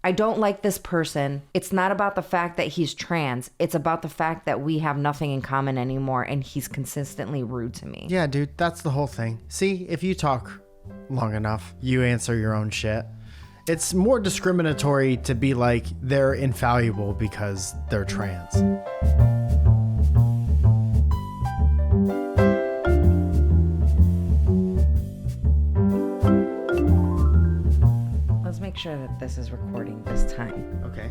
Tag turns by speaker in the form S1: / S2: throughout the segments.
S1: I don't like this person. It's not about the fact that he's trans. It's about the fact that we have nothing in common anymore, and he's consistently rude to me.
S2: Yeah, dude, that's the whole thing. See, if you talk long enough, you answer your own shit. It's more discriminatory to be like they're infallible because they're trans.
S1: Let's make sure that this is recording this time.
S2: Okay.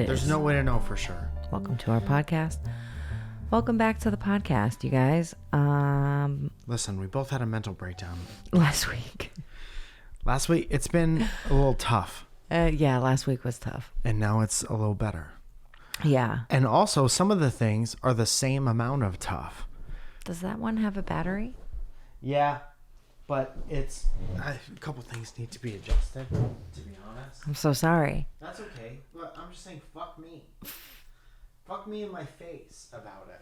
S1: There's
S2: no way to know for sure.
S1: Welcome to our podcast. Welcome back to the podcast, you guys.
S2: Listen, we both had a mental breakdown
S1: Last week.
S2: last week. It's been a little tough,
S1: Yeah, last week was tough.
S2: and now it's a little better.
S1: Yeah.
S2: And also, some of the things are the same amount of tough.
S1: Does that one have a battery?
S2: Yeah, but it's a couple things need to be adjusted, to be honest.
S1: I'm so sorry.
S2: That's okay, but I'm just saying, fuck me. Fuck me in my face about it.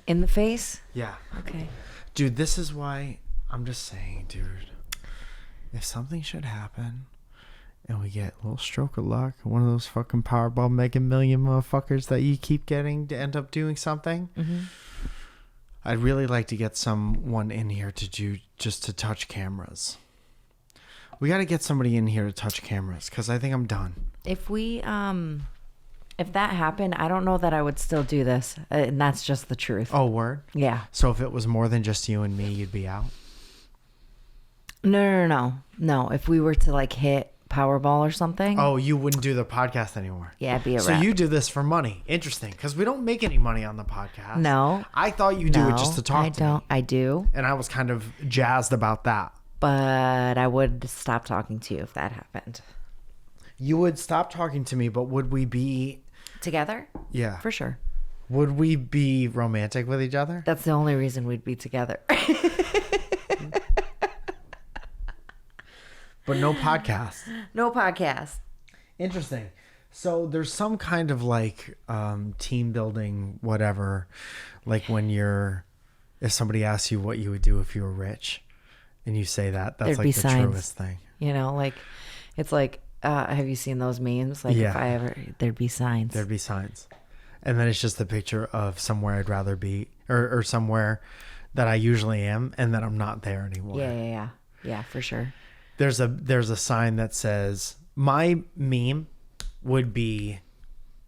S1: In the face?
S2: Yeah.
S1: Okay.
S2: Dude, this is why I'm just saying, dude, if something should happen and we get a little stroke of luck, one of those fucking Powerball Mega Million motherfuckers that you keep getting to end up doing something, I'd really like to get someone in here to do just to touch cameras. We got to get somebody in here to touch cameras because I think I'm done.
S1: If we, if that happened, I don't know that I would still do this. And that's just the truth.
S2: Oh, word?
S1: Yeah.
S2: So if it was more than just you and me, you'd be out?
S1: No. If we were to like hit Powerball or something.
S2: Oh, you wouldn't do the podcast anymore.
S1: Yeah, it'd be a
S2: So
S1: wrap.
S2: you do this for money. Interesting, because we don't make any money on the podcast.
S1: No.
S2: I thought you do it just to talk to me.
S1: I do.
S2: And I was kind of jazzed about that.
S1: But I would stop talking to you if that happened.
S2: You would stop talking to me, but would we be...
S1: Together?
S2: Yeah.
S1: For sure.
S2: Would we be romantic with each other?
S1: That's the only reason we'd be together.
S2: But no podcast.
S1: No podcast.
S2: Interesting. So there's some kind of like team building, whatever. Like when if somebody asks you what you would do if you were rich and you say that, that's
S1: There'd
S2: like
S1: be
S2: the
S1: signs.
S2: truest thing.
S1: You know, like, it's like, have you seen those memes? Like,
S2: Yeah.
S1: if I ever, there'd be signs.
S2: There'd be signs. And then it's just a picture of somewhere I'd rather be or somewhere that I usually am and that I'm not there anymore.
S1: Yeah. Yeah, for sure.
S2: There's a sign that says, my meme would be,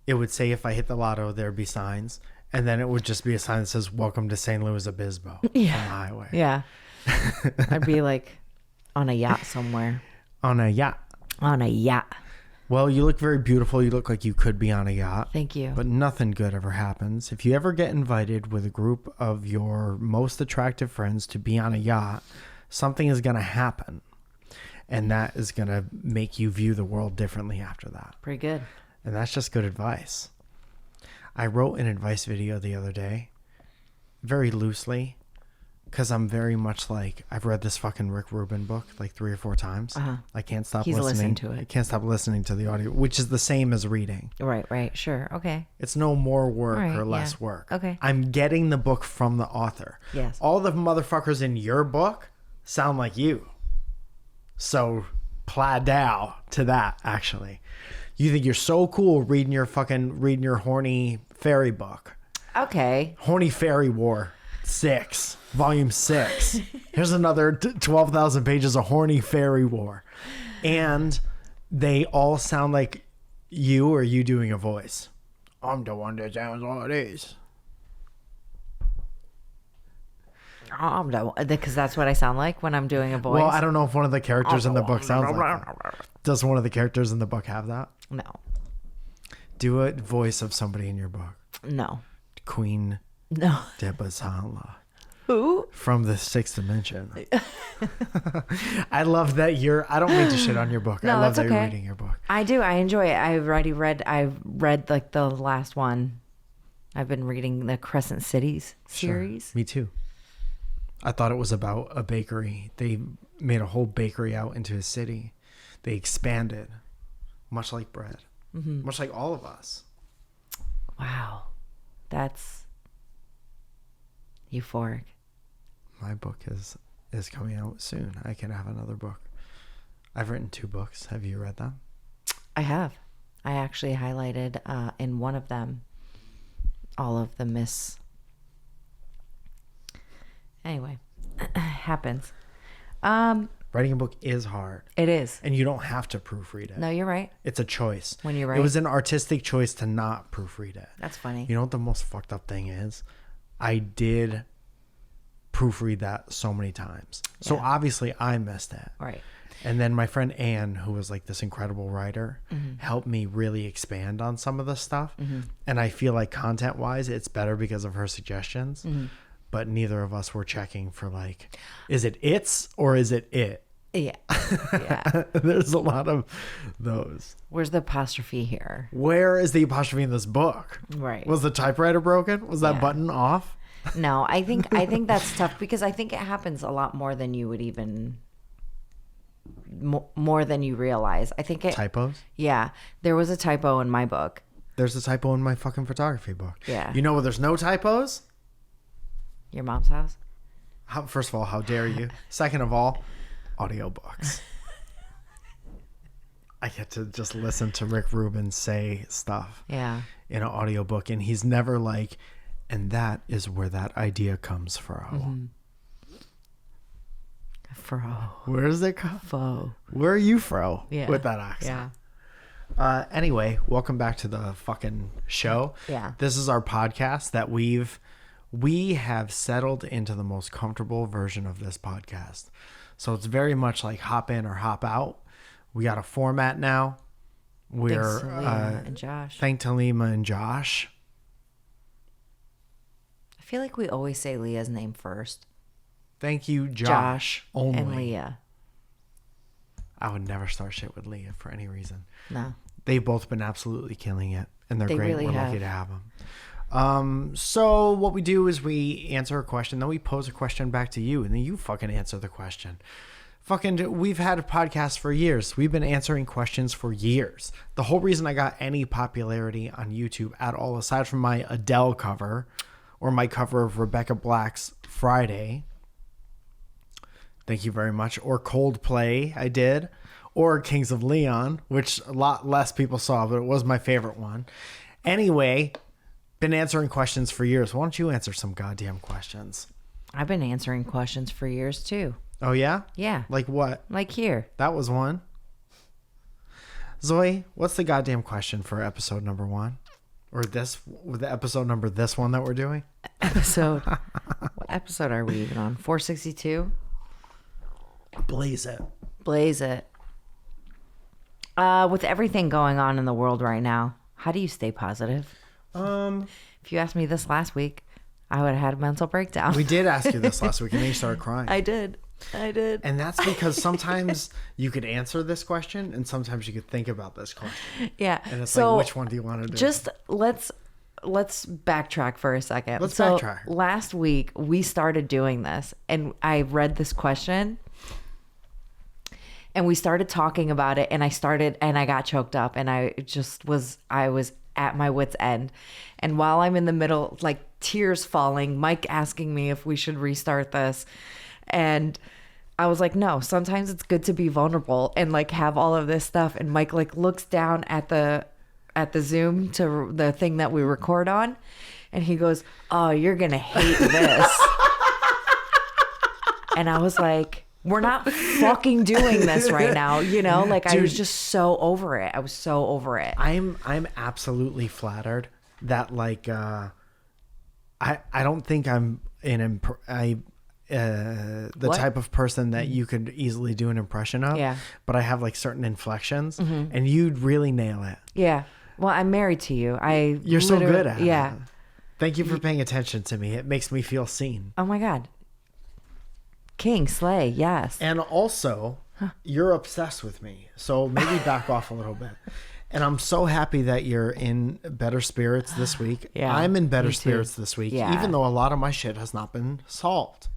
S2: it would say if I hit the lotto, there'd be signs. And then it would just be a sign that says, welcome to St. Louis Obispo on the highway.
S1: Yeah. I'd be like on a yacht somewhere.
S2: On a yacht.
S1: On a yacht.
S2: Well, you look very beautiful. You look like you could be on a yacht.
S1: Thank you.
S2: But nothing good ever happens. If you ever get invited with a group of your most attractive friends to be on a yacht, something is going to happen. And that is going to make you view the world differently after that.
S1: Pretty good.
S2: And that's just good advice. I wrote an advice video the other day, very loosely, because I'm very much like, I've read this fucking Rick Rubin book like 3 or 4 times. I can't stop
S1: He's
S2: listening
S1: listened to it.
S2: I can't stop listening to the audio, which is the same as reading.
S1: Right. Sure. Okay.
S2: It's no more work
S1: Right,
S2: or less
S1: yeah.
S2: work.
S1: Okay.
S2: I'm getting the book from the author.
S1: Yes.
S2: All the motherfuckers in your book sound like you. So plaid-dow to that, actually. You think you're so cool reading your horny fairy book.
S1: Okay.
S2: Horny Fairy War 6, Volume 6. Here's another 12,000 pages of Horny Fairy War. And they all sound like you or you doing a voice. I'm the one that sounds like this.
S1: Because that's what I sound like when I'm doing a voice.
S2: Well, I don't know if one of the characters in the book sounds like that. Does one of the characters in the book have that?
S1: No.
S2: Do a voice of somebody in your book.
S1: No.
S2: Queen
S1: No.
S2: Debasala.
S1: Who?
S2: From the 6th dimension. I love that I don't mean to shit on your book.
S1: No,
S2: I love
S1: that's
S2: that you're
S1: okay.
S2: reading your book.
S1: I do. I enjoy it. I've read like the last one. I've been reading the Crescent Cities series.
S2: Sure. Me too. I thought it was about a bakery. They made a whole bakery out into a city. They expanded, much like bread, much like all of us.
S1: Wow. That's euphoric.
S2: My book is coming out soon. I can have another book. I've written 2 books. Have you read them?
S1: I have. I actually highlighted in one of them all of the miss. Anyway, happens.
S2: Writing a book is hard.
S1: It is.
S2: And you don't have to proofread it.
S1: No, you're right.
S2: It's a choice.
S1: When you're right.
S2: It was an artistic choice to not proofread it.
S1: That's funny.
S2: You know what the most fucked up thing is? I did proofread that so many times. So
S1: Yeah.
S2: obviously I missed it.
S1: Right.
S2: And then my friend Anne, who was like this incredible writer, helped me really expand on some of the stuff. And I feel like content-wise, it's better because of her suggestions. But neither of us were checking for like, is it its or is it it?
S1: Yeah. Yeah.
S2: There's a lot of those.
S1: Where's the apostrophe here?
S2: Where is the apostrophe in this book?
S1: Right.
S2: Was the typewriter broken? Was that button off?
S1: No, I think that's tough because I think it happens a lot more than you would even more than you realize. I think it
S2: Typos?
S1: Yeah, there was a typo in my book.
S2: There's a typo in my fucking photography book.
S1: Yeah.
S2: You know where there's no typos?
S1: Your mom's house?
S2: First of all, how dare you? Second of all, audiobooks. I get to just listen to Rick Rubin say stuff
S1: Yeah.
S2: in an audiobook, and he's never like, and that is where that idea comes from.
S1: Fro.
S2: Where does it come?
S1: Fo.
S2: Where are you, fro?
S1: Yeah.
S2: With that accent.
S1: Yeah.
S2: Anyway, welcome back to the fucking show.
S1: Yeah.
S2: This is our podcast that we have settled into the most comfortable version of this podcast. So it's very much like hop in or hop out. We got a format now.
S1: Thanks to Leah and Josh.
S2: Thanks to Lima and Josh.
S1: I feel like we always say Leah's name first.
S2: Thank you, Josh. Only.
S1: And Leah.
S2: I would never start shit with Leah for any reason.
S1: No.
S2: They've both been absolutely killing it, and they're
S1: They
S2: great.
S1: really
S2: We're lucky to have them. So what we do is we answer a question, then we pose a question back to you, and then you fucking answer the question. We've had a podcast for years. We've been answering questions for years. The whole reason I got any popularity on YouTube at all, aside from my Adele cover or my cover of Rebecca Black's Friday, thank you very much, or Coldplay I did, or Kings of Leon, which a lot less people saw, but it was my favorite one. Anyway, been answering questions for years. Why don't you answer some goddamn questions?
S1: I've been answering questions for years too.
S2: Oh, yeah?
S1: Yeah.
S2: Like what?
S1: Like here.
S2: That was one. Zoe, what's the goddamn question for episode number 1? Or the episode number this one that we're doing?
S1: What episode are we even on? 462?
S2: Blaze it.
S1: Blaze it. With everything going on in the world right now, how do you stay positive? If you asked me this last week, I would have had a mental breakdown.
S2: We did ask you this last week, and then you started crying.
S1: I did.
S2: And that's because sometimes you could answer this question, and sometimes you could think about this question.
S1: Yeah.
S2: And it's
S1: so
S2: like, which one do you want to do?
S1: Just let's backtrack for a second.
S2: Let's backtrack.
S1: Last week we started doing this, and I read this question, and we started talking about it, and I got choked up, and I was at my wit's end. And while I'm in the middle, like tears falling, Mike asking me if we should restart this. And I was like, no, sometimes it's good to be vulnerable and like have all of this stuff. And Mike like looks down at the Zoom to the thing that we record on. And he goes, oh, you're going to hate this. And I was like, we're not fucking doing this right now. You know, like dude, I was just so over it. I was so over it.
S2: I'm absolutely flattered that like, I don't think I'm the type of person that you could easily do an impression of.
S1: Yeah.
S2: But I have like certain inflections, and you'd really nail it.
S1: Yeah. Well, I'm married to you.
S2: You're so good at it.
S1: Yeah.
S2: Thank you for paying attention to me. It makes me feel seen.
S1: Oh my God. King slay, yes.
S2: And also, you're obsessed with me. So maybe back off a little bit. And I'm so happy that you're in better spirits this week.
S1: Yeah,
S2: I'm in better spirits this week, even though a lot of my shit has not been solved.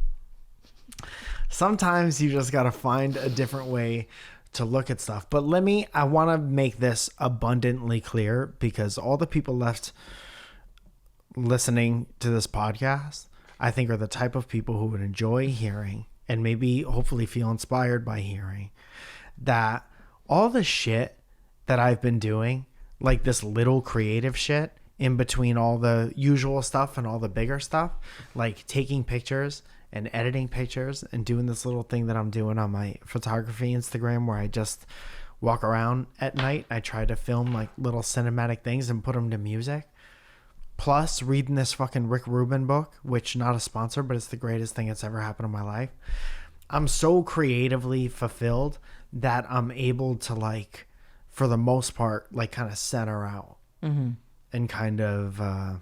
S2: Sometimes you just got to find a different way to look at stuff. But I want to make this abundantly clear, because all the people left listening to this podcast, I think, are the type of people who would enjoy hearing and maybe hopefully feel inspired by hearing that all the shit that I've been doing, like this little creative shit in between all the usual stuff and all the bigger stuff, like taking pictures and editing pictures and doing this little thing that I'm doing on my photography Instagram where I just walk around at night. I try to film like little cinematic things and put them to music. Plus reading this fucking Rick Rubin book, which not a sponsor, but it's the greatest thing that's ever happened in my life. I'm so creatively fulfilled that I'm able to, like, for the most part, like kind of center out and kind of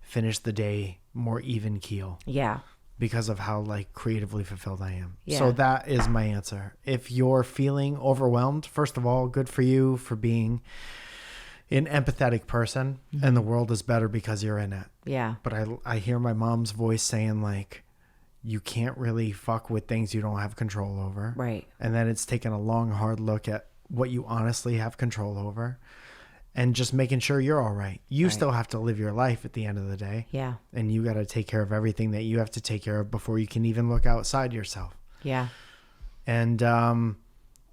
S2: finish the day more even keel.
S1: Yeah.
S2: Because of how, like, creatively fulfilled I am.
S1: Yeah.
S2: So that is my answer. If you're feeling overwhelmed, first of all, good for you for being an empathetic person, and the world is better because you're in it.
S1: Yeah.
S2: But I hear my mom's voice saying, like, you can't really fuck with things you don't have control over.
S1: Right.
S2: And then it's taking a long, hard look at what you honestly have control over and just making sure you're all right. You still have to live your life at the end of the day.
S1: Yeah.
S2: And you got to take care of everything that you have to take care of before you can even look outside yourself.
S1: Yeah.
S2: And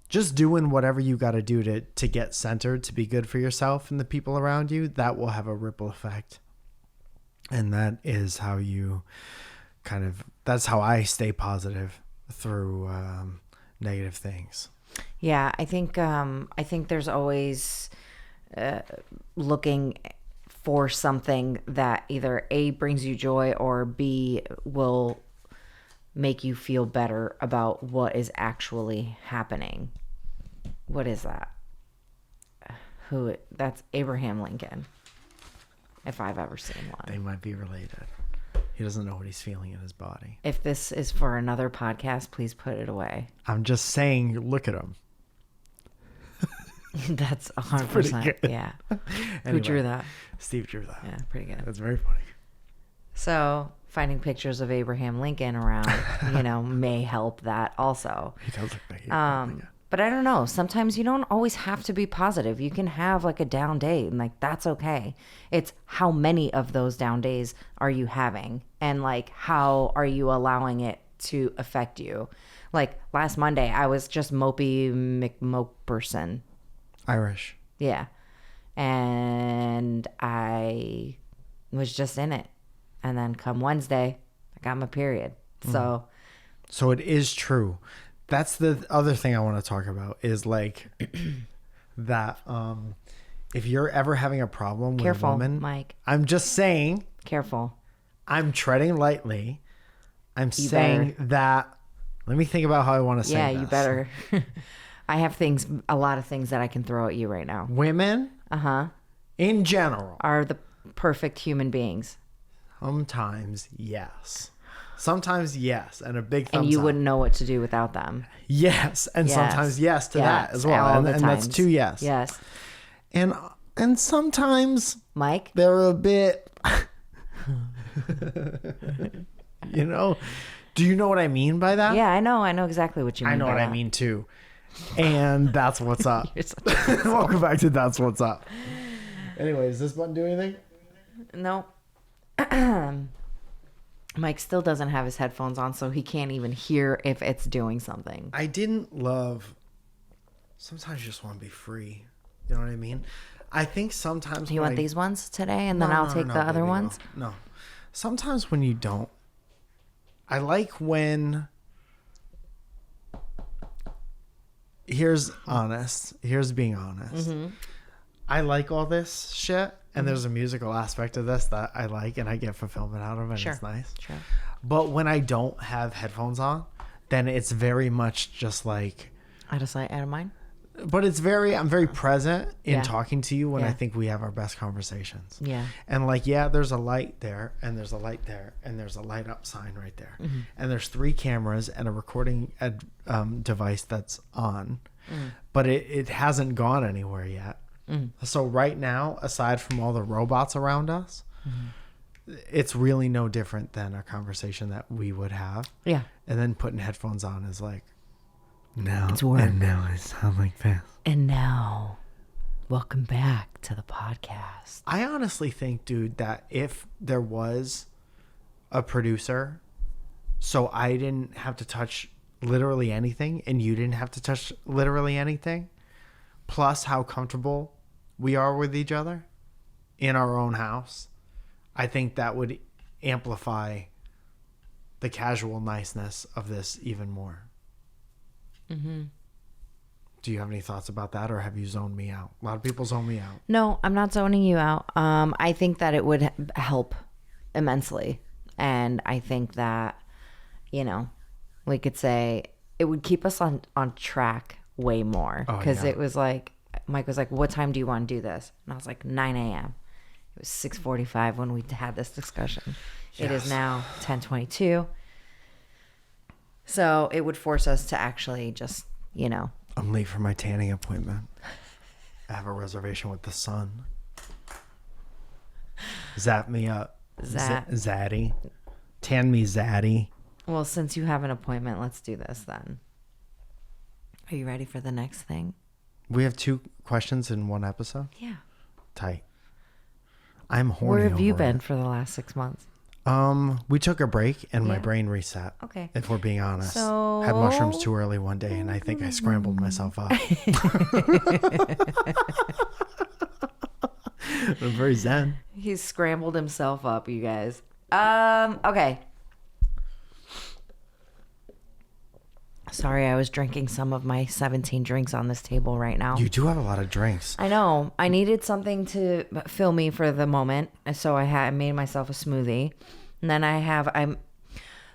S2: just doing whatever you got to do to get centered, to be good for yourself and the people around you, that will have a ripple effect. And that is how you that's how I stay positive through negative things.
S1: Yeah. I think there's always looking for something that either A, brings you joy, or B, will make you feel better about what is actually happening. What is that? That's Abraham Lincoln, if I've ever seen one.
S2: They might be related. He doesn't know what he's feeling in his body.
S1: If this is for another podcast, please put it away.
S2: I'm just saying, look at him.
S1: That's 100%. Yeah. Who drew that?
S2: Steve drew that.
S1: Yeah, pretty good.
S2: That's very funny.
S1: So finding pictures of Abraham Lincoln around, may help that also.
S2: He does look like Abraham Lincoln.
S1: But I don't know. Sometimes you don't always have to be positive. You can have like a down day, and like that's okay. It's how many of those down days are you having, and like how are you allowing it to affect you? Like last Monday, I was just mopey McMoperson.
S2: Irish.
S1: Yeah. And I was just in it. And then come Wednesday, I got my period. So
S2: it is true. That's the other thing I want to talk about is like that if you're ever having a problem with a woman,
S1: Mike.
S2: I'm just saying,
S1: Careful.
S2: I'm treading lightly. I'm saying that, let me think about how I want to say this.
S1: Yeah, you better. I have a lot of things that I can throw at you right now.
S2: Women, in general,
S1: are the perfect human beings.
S2: Sometimes, yes. Sometimes, yes. And a big thumbs
S1: And you
S2: up.
S1: wouldn't know what to do without them.
S2: Yes. And sometimes yes to that as well.
S1: All
S2: And
S1: the
S2: that's
S1: times.
S2: 2 yes.
S1: Yes.
S2: And sometimes
S1: Mike?
S2: they're a bit, do you know what I mean by that?
S1: Yeah, I know. I know exactly what you mean.
S2: I know
S1: by
S2: what
S1: that.
S2: I mean too. And that's what's up.
S1: You're such a-
S2: Welcome back to That's What's Up. Anyway, does this button do anything?
S1: No. Mike still doesn't have his headphones on, so he can't even hear if it's doing something.
S2: I didn't love. Sometimes you just want to be free. You know what I mean? I think sometimes.
S1: Do you want these ones today, and then I'll take the other
S2: baby,
S1: ones?
S2: No. Sometimes when you don't. I like when. Here's being honest. I like all this shit, and there's a musical aspect of this that I like, and I get fulfillment out of it.
S1: Sure.
S2: It's nice.
S1: Sure.
S2: But when I don't have headphones on, then it's very much just like.
S1: Out of sight, out of mind.
S2: But I'm very present in
S1: Yeah.
S2: talking to you when I
S1: Yeah.
S2: think we have our best conversations.
S1: Yeah.
S2: And like, yeah, there's a light there, and there's a light there, and there's a light up sign right there. And there's 3 cameras and a recording device that's on. But it hasn't gone anywhere yet. So right now, aside from all the robots around us, it's really no different than a conversation that we would have.
S1: Yeah.
S2: And then putting headphones on is like, now,
S1: It's work.
S2: and now I sound like this.
S1: And now, welcome back to the podcast.
S2: I honestly think, dude, that if there was a producer, so I didn't have to touch literally anything and you didn't have to touch literally anything, plus how comfortable we are with each other in our own house, I think that would amplify the casual niceness of this even more.
S1: Mm-hmm.
S2: Do you have any thoughts about that, or have you zoned me out? A lot of people zone me out.
S1: No, I'm not zoning you out. I think that it would help immensely. And I think that, you know, we could say it would keep us on track way more. Because it was like, Mike was like, what time do you want to do this? And I was like, 9 a.m. It was 6:45 when we had this discussion. Yes. It is now 10:22. So it would force us to actually just, you know.
S2: I'm late for my tanning appointment. I have a reservation with the sun. Zap me up. Zaddy. Tan me zaddy.
S1: Well, since you have an appointment, let's do this then. Are you ready for the next thing?
S2: We have 2 questions in one episode?
S1: Yeah.
S2: Tight. I'm horny.
S1: Where have you been for the last 6 months?
S2: We took a break and my brain reset.
S1: Okay.
S2: If we're being honest.
S1: So...
S2: Had mushrooms too early one day and I think I scrambled myself up. I'm very zen.
S1: He's scrambled himself up, you guys. Okay. Sorry, I was drinking some of my 17 drinks on this table right now.
S2: You do have a lot of drinks.
S1: I know. I needed something to fill me for the moment, so I made myself a smoothie. And then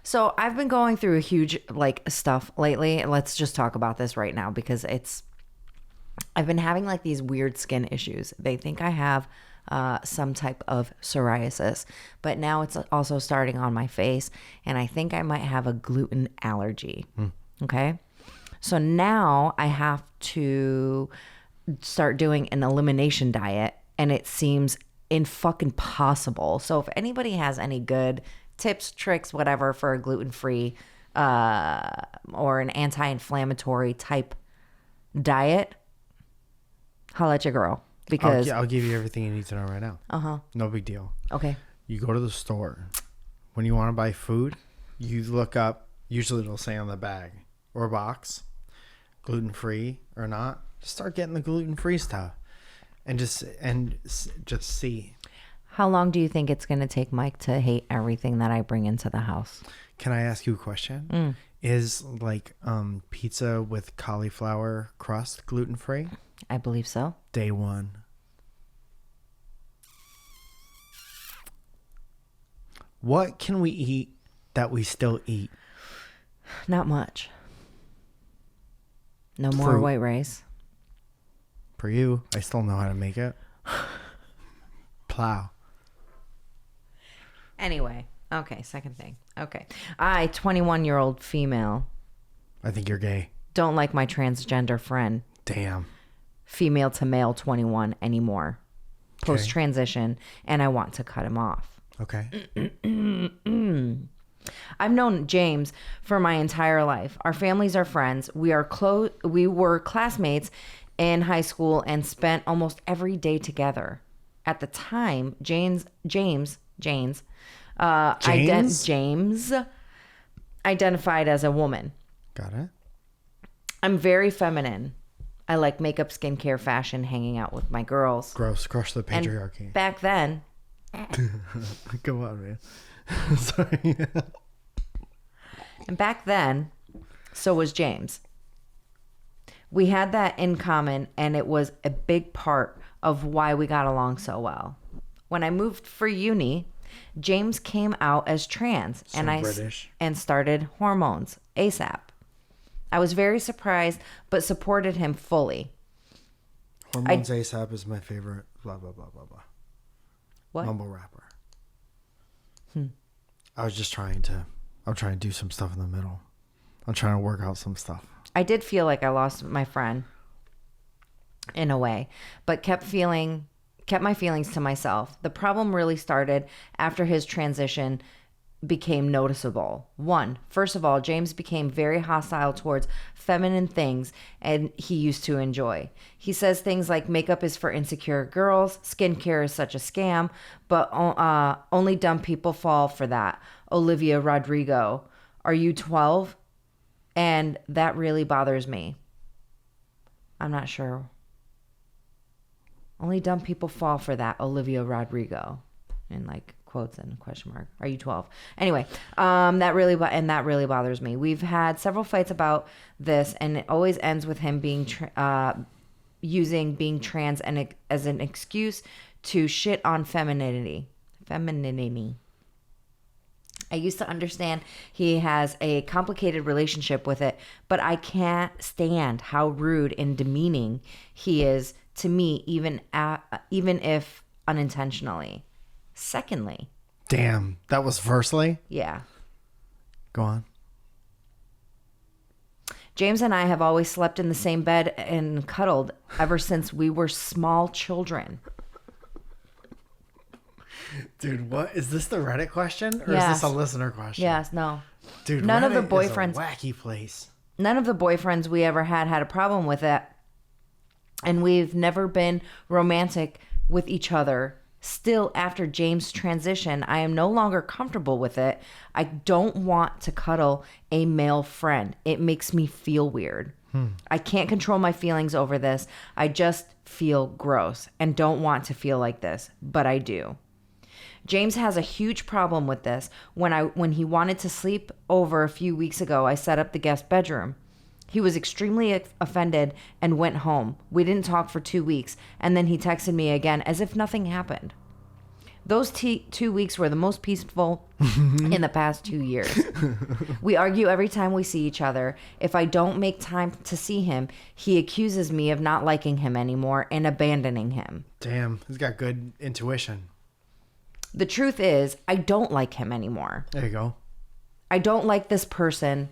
S1: So I've been going through a huge stuff lately. Let's just talk about this right now because I've been having these weird skin issues. They think I have some type of psoriasis, but now it's also starting on my face, and I think I might have a gluten allergy. Okay. So now I have to start doing an elimination diet, and it seems fucking possible. So if anybody has any good tips, tricks, whatever for a gluten-free or an anti-inflammatory type diet, holla at your girl. Because
S2: I'll give you everything you need to know right now. No big deal.
S1: Okay.
S2: You go to the store. When you want to buy food, you look up, usually it'll say on the bag or box, gluten-free or not. Just start getting the gluten-free stuff and just see.
S1: How long do you think it's going to take Mike to hate everything that I bring into the house?
S2: Can I ask you a question? Is pizza with cauliflower crust gluten-free?
S1: I believe so.
S2: Day 1. What can we eat that we still eat?
S1: Not much. No more
S2: Fruit.
S1: white rice.
S2: For you, I still know how to make it. Plow.
S1: Anyway, okay, second thing. Okay. 21-year-old female.
S2: I think you're gay.
S1: Don't like my transgender friend.
S2: Damn.
S1: Female to male 21 anymore. Post-transition, and I want to cut him off.
S2: Okay.
S1: I've known James for my entire life. Our families are friends. We were classmates in high school and spent almost every day together. At the time, James identified as a woman.
S2: Got it. I'm
S1: very feminine. I like makeup, skincare, fashion, hanging out with my girls.
S2: Gross. Crush the patriarchy.
S1: And back then.
S2: Go on, man. Sorry.
S1: And back then, so was James. We had that in common, and it was a big part of why we got along so well. When I moved for uni, James came out as trans, and started hormones ASAP. I was very surprised, but supported him fully.
S2: Hormones ASAP is my favorite. Blah blah blah blah blah.
S1: What?
S2: Mumble rapper. I'm trying to do some stuff in the middle. I'm trying to work out some stuff.
S1: I did feel like I lost my friend in a way, but kept my feelings to myself. The problem really started after his transition became noticeable. First of all, James became very hostile towards feminine things and he used to enjoy. He says things like makeup is for insecure girls, skincare is such a scam, but only dumb people fall for that. Olivia Rodrigo, are you 12? And that really bothers me. I'm not sure Only dumb people fall for that, Olivia Rodrigo. In like quotes and question mark. Are you 12? Anyway, that really bothers me. We've had several fights about this, and it always ends with him being using being trans as an excuse to shit on femininity. I used to understand he has a complicated relationship with it, but I can't stand how rude and demeaning he is to me, even if unintentionally. Secondly.
S2: Damn, that was firstly?
S1: Yeah.
S2: Go on.
S1: James and I have always slept in the same bed and cuddled ever since we were small children.
S2: Dude, what? Is this the Reddit question? Or
S1: Yes.
S2: is this a listener question?
S1: Yes, no.
S2: Dude,
S1: none
S2: Reddit
S1: of the boyfriends
S2: is a wacky place.
S1: None of the boyfriends we ever had a problem with it. And we've never been romantic with each other. Still, after James' transition, I am no longer comfortable with it. I don't want to cuddle a male friend. It makes me feel weird. I can't control my feelings over this. I just feel gross and don't want to feel like this, but I do. James has a huge problem with this. When he wanted to sleep over a few weeks ago, I set up the guest bedroom. He was extremely offended and went home. We didn't talk for 2 weeks, and then he texted me again as if nothing happened. Those 2 weeks were the most peaceful in the past 2 years. We argue every time we see each other. If I don't make time to see him, he accuses me of not liking him anymore and abandoning him.
S2: Damn, he's got good intuition.
S1: The truth is, I don't like him anymore.
S2: There you go.
S1: I don't like this person.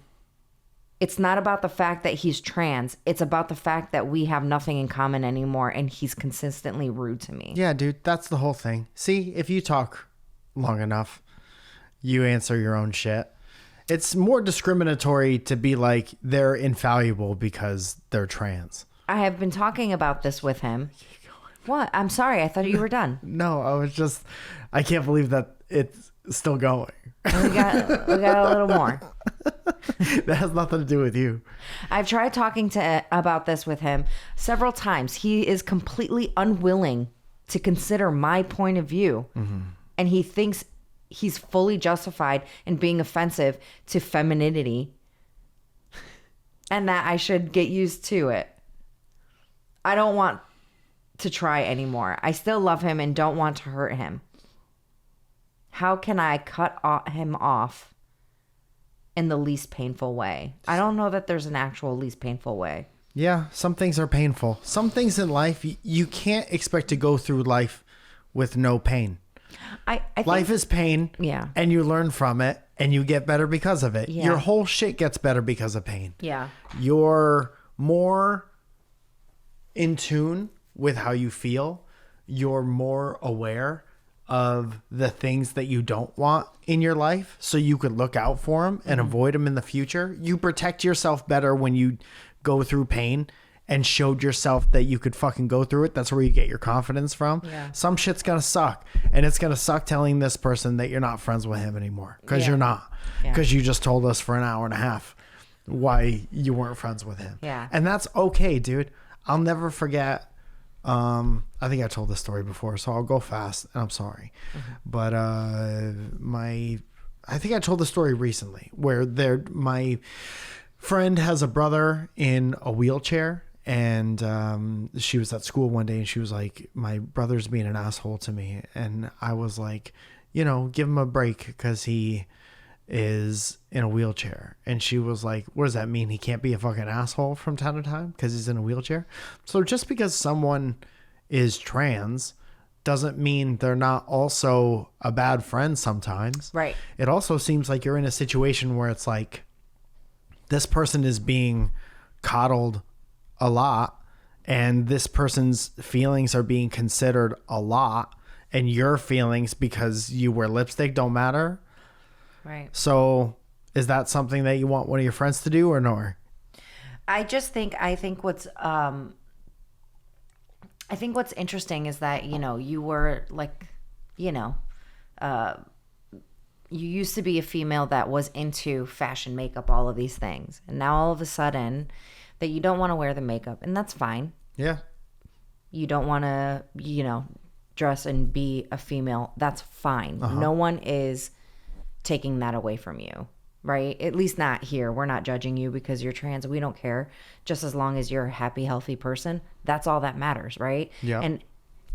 S1: It's not about the fact that he's trans. It's about the fact that we have nothing in common anymore, and he's consistently rude to me.
S2: Yeah, dude, that's the whole thing. See, if you talk long enough, you answer your own shit. It's more discriminatory to be like they're infallible because they're trans.
S1: I have been talking about this with him. What? I'm sorry. I thought you were done.
S2: No, I can't believe that it's still going.
S1: We got a little more.
S2: That has nothing to do with you.
S1: I've tried talking about this with him several times. He is completely unwilling to consider my point of view. Mm-hmm. And he thinks he's fully justified in being offensive to femininity and that I should get used to it. I don't want to try anymore. I still love him and don't want to hurt him. How can I cut him off in the least painful way? I don't know that there's an actual least painful way.
S2: Yeah, some things are painful. Some things in life, you can't expect to go through life with no pain. I think, life is pain.
S1: Yeah.
S2: And you learn from it and you get better because of it.
S1: Yeah.
S2: Your whole shit gets better because of pain.
S1: Yeah.
S2: You're more in tune with how you feel. You're more aware of the things that you don't want in your life so you could look out for them and avoid them in the future. You protect yourself better when you go through pain and showed yourself that you could fucking go through it. That's where you get your confidence from. Yeah. Some shit's gonna suck, and it's gonna suck telling this person that you're not friends with him anymore, because you're not, because you just told us for an hour and a half why you weren't friends with him.
S1: Yeah.
S2: And that's okay, dude. I'll never forget. I think I told this story before, so I'll go fast, and I'm sorry. Mm-hmm. But I think I told the story recently where my friend has a brother in a wheelchair, and she was at school one day and she was like, my brother's being an asshole to me. And I was like, give him a break because he is in a wheelchair. And she was like, what does that mean? He can't be a fucking asshole from time to time because he's in a wheelchair? So just because someone is trans doesn't mean they're not also a bad friend sometimes.
S1: Right.
S2: It also seems like you're in a situation where it's like this person is being coddled a lot and this person's feelings are being considered a lot, and your feelings because you wear lipstick don't matter.
S1: Right.
S2: So is that something that you want one of your friends to do or no?
S1: I think what's interesting is that, you were like, you used to be a female that was into fashion, makeup, all of these things. And now all of a sudden that you don't want to wear the makeup, and that's fine.
S2: Yeah.
S1: you don't want to, dress and be a female, that's fine. No one is taking that away from you, right? At least not here. We're not judging you because you're trans. We don't care. Just as long as you're a happy, healthy person, that's all that matters, right?
S2: Yeah.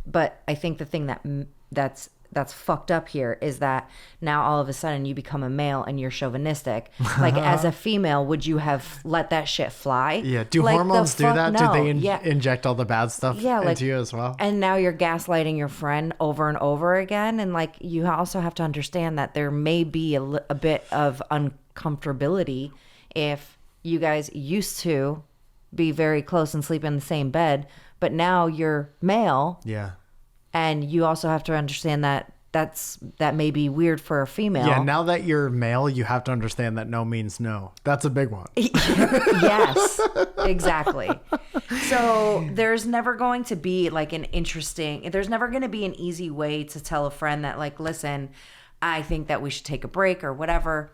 S1: But I think the thing that's fucked up here is that now all of a sudden you become a male and you're chauvinistic. Like, as a female, would you have let that shit fly?
S2: Yeah. Do
S1: Like,
S2: hormones do that?
S1: no.
S2: Do they inject all the bad stuff into you as well?
S1: And now you're gaslighting your friend over and over again. And like, you also have to understand that there may be a bit of uncomfortability if you guys used to be very close and sleep in the same bed, but now you're male.
S2: Yeah.
S1: And you also have to understand that that may be weird for a female.
S2: Yeah, now that you're male, you have to understand that no means no. That's a big one.
S1: Yes, exactly. So there's never going to be like there's never going to be an easy way to tell a friend that, like, listen, I think that we should take a break or whatever.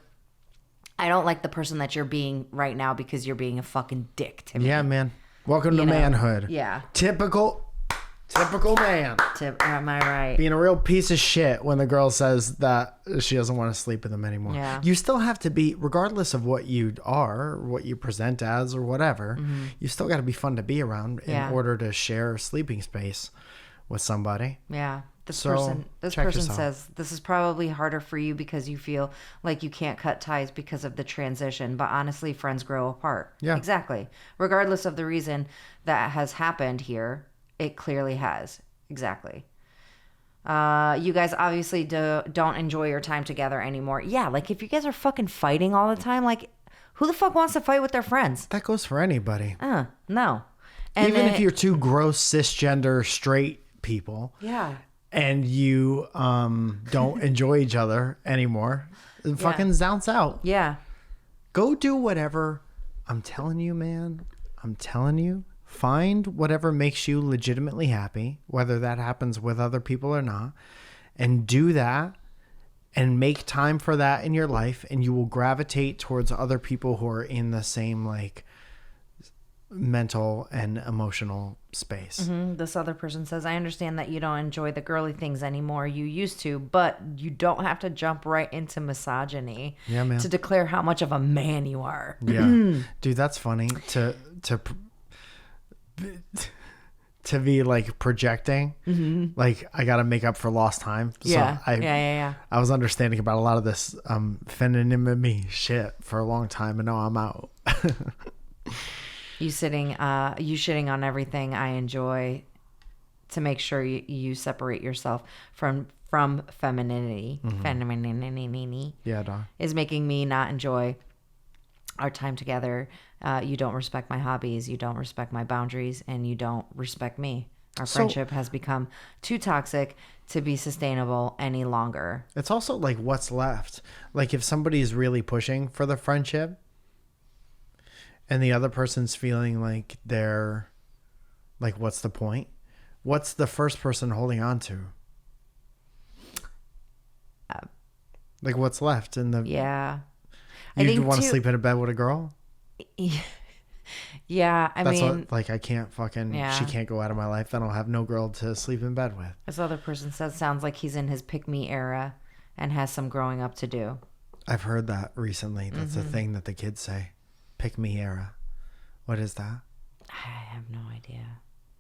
S1: I don't like the person that you're being right now because you're being a fucking dick to me.
S2: Yeah, man. Welcome to manhood.
S1: Yeah.
S2: Typical man.
S1: Am I right?
S2: Being a real piece of shit when the girl says that she doesn't want to sleep with him anymore.
S1: Yeah.
S2: You still have to be, regardless of what you are, what you present as or whatever, you still got to be fun to be around in order to share sleeping space with somebody.
S1: Yeah. This
S2: check
S1: person
S2: yourself.
S1: says this is probably harder for you because you feel like you can't cut ties because of the transition, but honestly, friends grow apart.
S2: Yeah.
S1: Exactly. Regardless of the reason that has happened here, it clearly has. Exactly. You guys obviously don't enjoy your time together anymore. Yeah, like if you guys are fucking fighting all the time, like who the fuck wants to fight with their friends?
S2: That goes for anybody.
S1: No. And
S2: even if you're two gross cisgender straight people.
S1: Yeah.
S2: And you don't enjoy each other anymore, fucking zounce out.
S1: Yeah.
S2: Go do whatever. I'm telling you, man. I'm telling you. Find whatever makes you legitimately happy, whether that happens with other people or not, and do that and make time for that in your life, and you will gravitate towards other people who are in the same like mental and emotional space.
S1: This other person says, I understand that you don't enjoy the girly things anymore you used to, but you don't have to jump right into misogyny to declare how much of a man you are.
S2: Yeah. Dude, that's funny to be like projecting. Like, I gotta make up for lost time. So I was understanding about a lot of this femininity shit for a long time, and now I'm out.
S1: You shitting on everything I enjoy to make sure you separate yourself from femininity. Femininity.
S2: Yeah, dog.
S1: Is making me not enjoy our time together. You don't respect my hobbies. You don't respect my boundaries, and you don't respect me. Our friendship has become too toxic to be sustainable any longer.
S2: It's also like, what's left? Like, if somebody's really pushing for the friendship, and the other person's feeling like they're like, what's the point? What's the first person holding on to? Like, what's left in the...
S1: Yeah.
S2: You want to sleep in a bed with a girl?
S1: Yeah,
S2: That's what, like, I can't fucking... Yeah. She can't go out of my life. Then I'll have no girl to sleep in bed with.
S1: This other person says, sounds like he's in his pick-me era and has some growing up to do.
S2: I've heard that recently. That's a thing that the kids say. Pick-me era. What is that?
S1: I have no idea.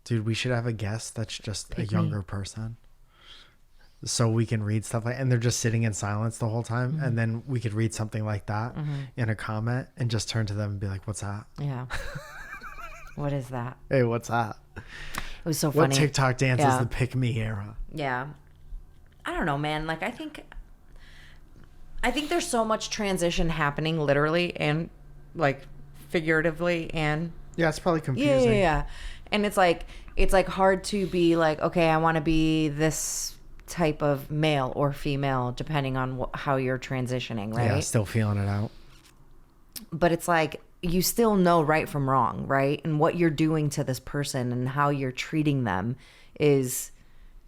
S2: Dude, we should have a guest that's just a younger person. So we can read stuff like, and they're just sitting in silence the whole time. And then we could read something like that in a comment and just turn to them and be like, what's that?
S1: Yeah. What is that?
S2: Hey, what's that?
S1: It was so funny.
S2: What TikTok dance is the pick me era?
S1: Yeah. I don't know, man. Like, I think there's so much transition happening literally and like figuratively, and
S2: yeah, it's probably confusing.
S1: Yeah. And it's like hard to be like, okay, I want to be this type of male or female depending on how you're transitioning, right?
S2: Yeah, still feeling it out.
S1: But it's like, you still know right from wrong, right? And what you're doing to this person and how you're treating them is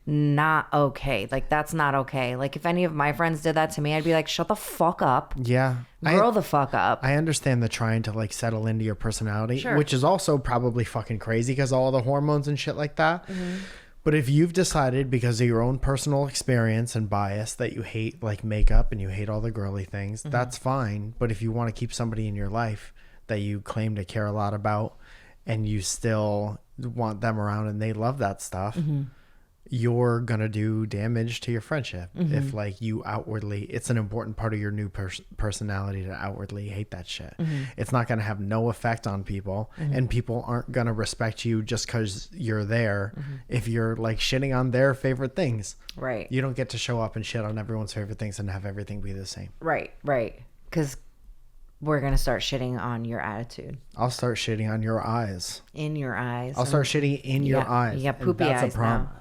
S1: not okay. Like, that's not okay. Like, if any of my friends did that to me, I'd be like, shut the fuck up.
S2: Yeah.
S1: Grow the fuck up.
S2: I understand the trying to like settle into your personality,
S1: Sure.
S2: which is also probably fucking crazy because all the hormones and shit like that. But if you've decided because of your own personal experience and bias that you hate like makeup and you hate all the girly things, that's fine. But if you want to keep somebody in your life that you claim to care a lot about and you still want them around and they love that stuff, you're gonna do damage to your friendship if like you outwardly, it's an important part of your new personality to outwardly hate that shit. It's not gonna have no effect on people, and people aren't gonna respect you just because you're there if you're like shitting on their favorite things.
S1: Right.
S2: You don't get to show up and shit on everyone's favorite things and have everything be the same.
S1: Right. Because we're going to start shitting on your attitude.
S2: I'll start shitting on your eyes.
S1: In your eyes.
S2: I'll start shitting in your eyes.
S1: You got poopy
S2: and that's
S1: eyes
S2: a promise.
S1: now.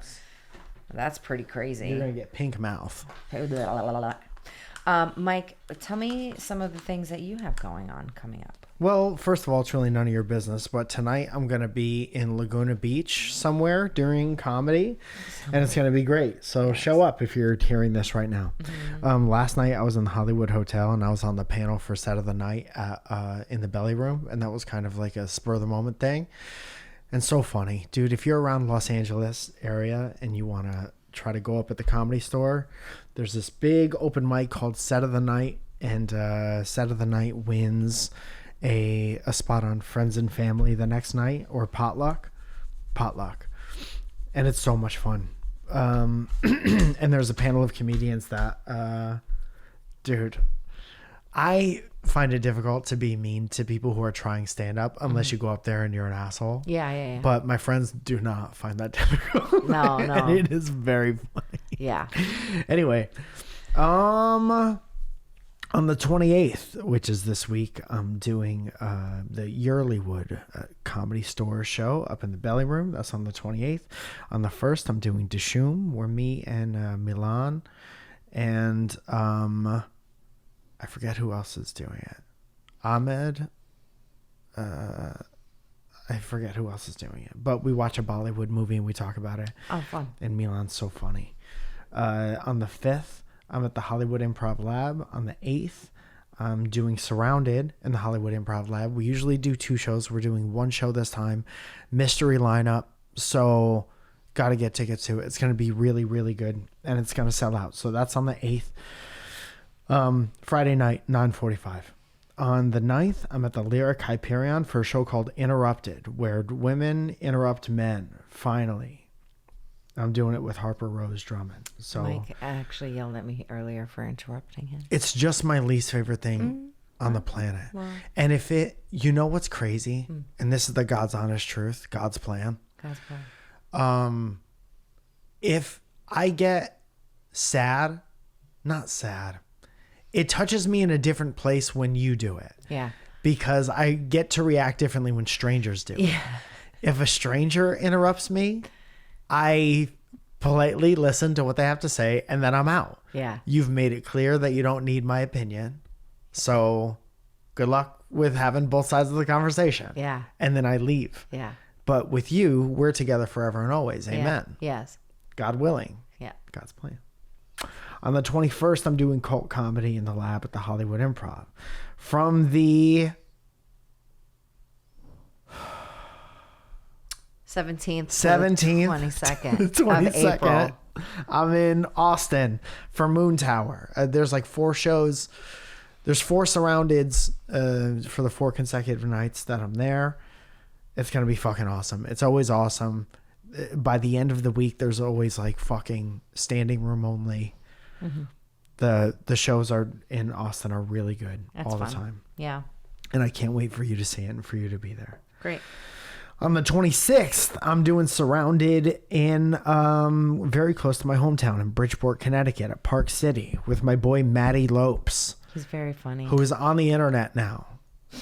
S1: That's pretty crazy.
S2: You're gonna get pink mouth.
S1: Mike, tell me some of the things that you have going on coming up.
S2: Well, first of all, it's really none of your business, but tonight I'm going to be in Laguna Beach somewhere during comedy, and it's going to be great. So show up if you're hearing this right now. Last night I was in the Hollywood Hotel, and I was on the panel for Set of the Night in the Belly Room, and that was kind of like a spur of the moment thing. And so funny. Dude, if you're around Los Angeles area and you want to try to go up at the Comedy Store, there's this big open mic called Set of the Night, and Set of the Night wins a spot on Friends and Family the next night, or potluck, and it's so much fun. And there's a panel of comedians that dude, I find it difficult to be mean to people who are trying stand up unless you go up there and you're an asshole.
S1: Yeah.
S2: But my friends do not find that difficult.
S1: No.
S2: And it is very funny.
S1: Yeah.
S2: Anyway, on the 28th, which is this week, I'm doing the Yearlywood Comedy Store show up in the Belly Room. That's on the 28th. On the 1st, I'm doing DISHOOM, where me and Milan and I forget who else is doing it. Ahmed. I forget who else is doing it. But we watch a Bollywood movie and we talk about it.
S1: Oh, fun.
S2: And Milan's so funny. On the 5th, I'm at the Hollywood Improv Lab. On the 8th, I'm doing Surrounded in the Hollywood Improv Lab. We usually do 2 shows. We're doing 1 show this time. Mystery lineup. So got to get tickets to it. It's going to be really, really good. And it's going to sell out. So that's on the 8th. Friday night, 9:45. On the 9th, I'm at the Lyric Hyperion for a show called Interrupted, where women interrupt men. Finally. I'm doing it with Harper Rose Drummond. So
S1: Mike actually yelled at me earlier for interrupting him.
S2: it's just my least favorite thing on the planet.
S1: Well.
S2: And if it, you know what's crazy? And this is the God's honest truth, God's plan.
S1: God's plan.
S2: If I get not sad, it touches me in a different place when you do it.
S1: Yeah.
S2: Because I get to react differently when strangers do.
S1: Yeah.
S2: If a stranger interrupts me, I politely listen to what they have to say and then I'm out.
S1: Yeah.
S2: You've made it clear that you don't need my opinion. So good luck with having both sides of the conversation.
S1: Yeah.
S2: And then I leave.
S1: Yeah.
S2: But with you, we're together forever and always. Amen.
S1: Yeah. Yes.
S2: God willing.
S1: Yeah.
S2: God's plan. On the 21st, I'm doing cult comedy in the lab at the Hollywood Improv. From the
S1: 17th.
S2: 22nd
S1: of April.
S2: I'm in Austin for Moontower. There's like 4 shows. There's 4 surroundeds for the 4 consecutive nights that I'm there. It's going to be fucking awesome. It's always awesome. By the end of the week, there's always like fucking standing room only. The shows are in Austin are really good.
S1: That's
S2: all
S1: fun.
S2: the time.
S1: Yeah.
S2: And I can't wait for you to see it and for you to be there.
S1: Great.
S2: On the 26th, I'm doing Surrounded in very close to my hometown in Bridgeport, Connecticut at Park City with my boy Matty Lopes,
S1: He's very funny.
S2: who is on the internet now.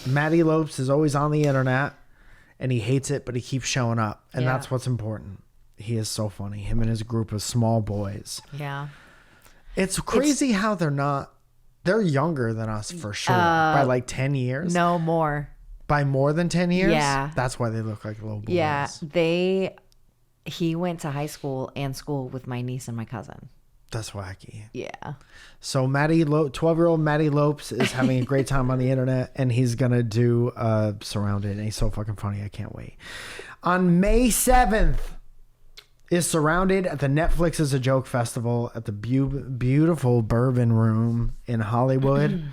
S2: Matty Lopes is always on the internet and he hates it, but he keeps showing up. And
S1: Yeah.
S2: that's what's important. He is so funny. Him and his group of small boys.
S1: Yeah.
S2: It's crazy how they're younger than us for sure. By like 10 years.
S1: No more.
S2: By more than 10 years?
S1: Yeah.
S2: That's why they look like little boys.
S1: Yeah. He went to high school and school with my niece and my cousin.
S2: That's wacky.
S1: Yeah.
S2: So 12-year-old Matty Lopes is having a great time on the internet, and he's going to do Surrounded, and he's so fucking funny. I can't wait. On May 7th is Surrounded at the Netflix is a Joke Festival at the beautiful Bourbon Room in Hollywood.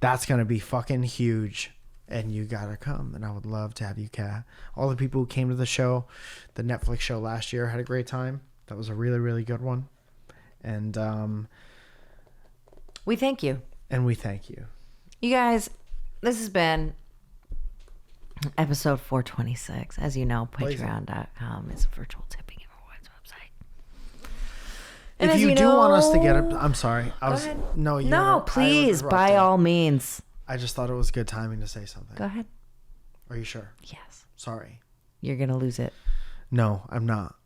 S2: That's going to be fucking huge. And you gotta come, and I would love to have you, Kat. All the people who came to the show, the Netflix show last year, had a great time. That was a really, really good one. And
S1: we thank you.
S2: And we thank you.
S1: You guys, this has been episode 426. As you know, patreon.com is a virtual tipping everyone's website. And
S2: if you do want us to get it, I'm sorry.
S1: Go ahead.
S2: No,
S1: please, by all means.
S2: I just thought it was good timing to say something.
S1: Go ahead.
S2: Are you sure?
S1: Yes.
S2: Sorry.
S1: You're going to lose it.
S2: No, I'm not.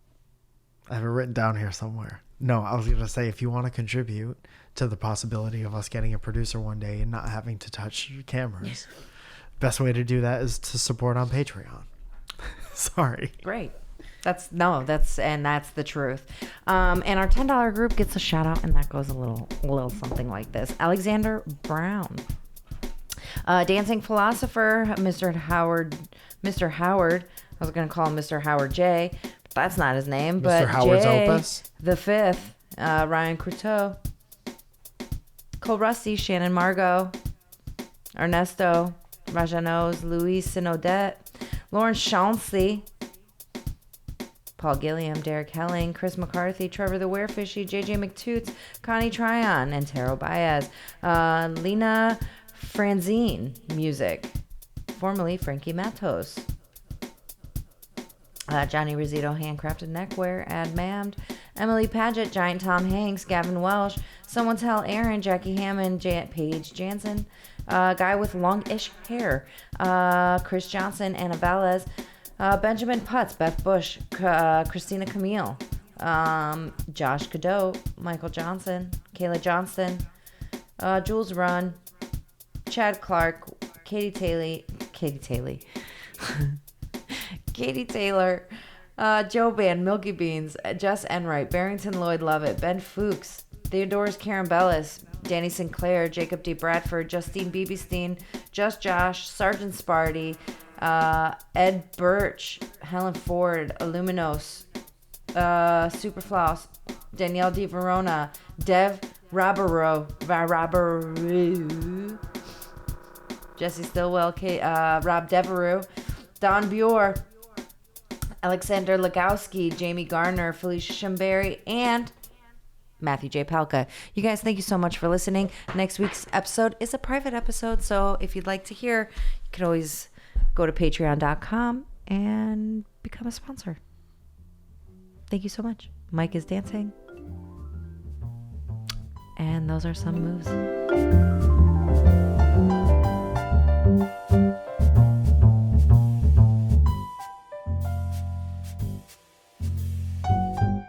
S2: I have it written down here somewhere. No, I was going to say, if you want to contribute to the possibility of us getting a producer one day and not having to touch cameras, best way to do that is to support on Patreon. Sorry.
S1: Great. That's the truth. And our $10 group gets a shout out, and that goes a little something like this. Alexander Brown. Dancing philosopher, Mr. Howard. I was going to call him Mr. Howard J. But that's not his name. But
S2: Mr. Howard's
S1: J,
S2: Opus.
S1: The Fifth. Ryan Croteau. Cole Rusty, Shannon Margot. Ernesto Rajanos, Luis Sinodette. Lawrence Chauncey. Paul Gilliam, Derek Helling, Chris McCarthy, Trevor the Werefishy, JJ McToots, Connie Tryon, and Taro Baez. Lena Franzine, music, formerly Frankie Matos. Johnny Rizito, handcrafted neckwear, Ad Mammed. Emily Paget, Giant Tom Hanks, Gavin Welsh, Someone Tell Aaron, Jackie Hammond, Paige Jansen, guy with longish hair, Chris Johnson, Anna Valles, Benjamin Putz, Beth Bush, Christina Camille, Josh Cadeau, Michael Johnson, Kayla Johnston, Jules Run, Chad Clark, Katie Taylor, Joe Band, Milky Beans, Jess Enright, Barrington Lloyd Lovett, Ben Fuchs, Theodorus Carambellis, Danny Sinclair, Jacob D. Bradford, Justine Beebestein, Just Josh, Sergeant Sparty, Ed Birch, Helen Ford, Illuminos, Superfloss, Danielle D. Verona, Dev Rabaro, Jesse Stillwell, Rob Devereux, Don Bure, Alexander Legowski, Jamie Garner, Felicia Shimberry, and Matthew J. Palka. You guys, thank you so much for listening. Next week's episode is a private episode, so if you'd like to hear, you can always go to patreon.com and become a sponsor. Thank you so much. Mike is dancing. And those are some moves.